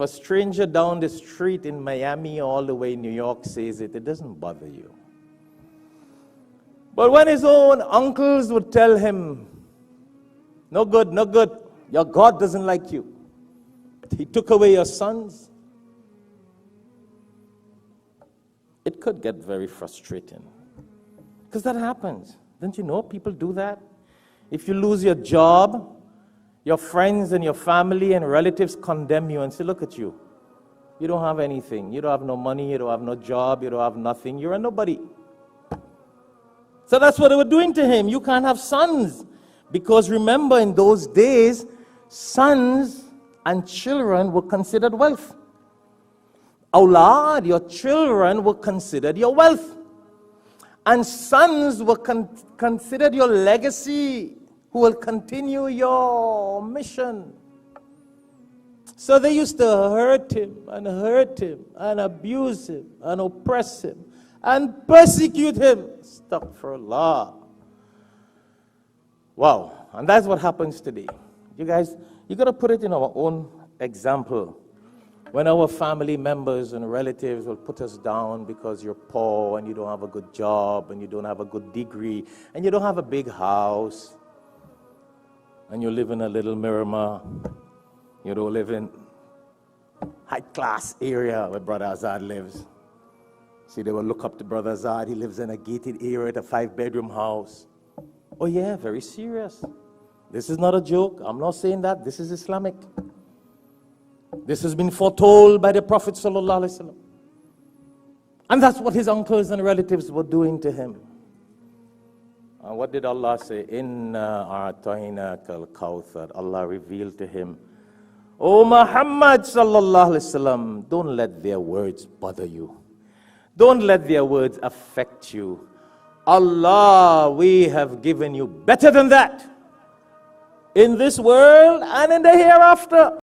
A stranger down the street in Miami all the way in New York says it doesn't bother you. But when his own uncles would tell him, no good, no good, your God doesn't like you. He took away your sons. It could get very frustrating. Because that happens. Don't you know people do that? If you lose your job, your friends and your family and relatives condemn you and say, look at you. You don't have anything. You don't have no money. You don't have no job. You don't have nothing. You're a nobody. So that's what they were doing to him. You can't have sons. Because remember, in those days, sons and children were considered wealth. Awlad, your children were considered your wealth. And sons were considered your legacy, who will continue your mission. So they used to hurt him and abuse him and oppress him and persecute him. Astaghfirullah. Wow. And that's what happens today. You guys, you got to put it in our own example. When our family members and relatives will put us down because you're poor and you don't have a good job and you don't have a good degree and you don't have a big house and you live in a little Miramar, you don't live in high-class area where Brother Azad lives. See, they will look up to Brother Azad. He lives in a gated area at a 5-bedroom house. Oh yeah, very serious. This is not a joke. I'm not saying that. This is Islamic. This has been foretold by the Prophet ﷺ. And that's what his uncles and relatives were doing to him. And what did Allah say? Inna a'tainaka al-kawthar. Allah revealed to him, O Muhammad sallallahu alaihi wasallam, don't let their words bother you. Don't let their words affect you. Allah, we have given you better than that in this world and in the hereafter.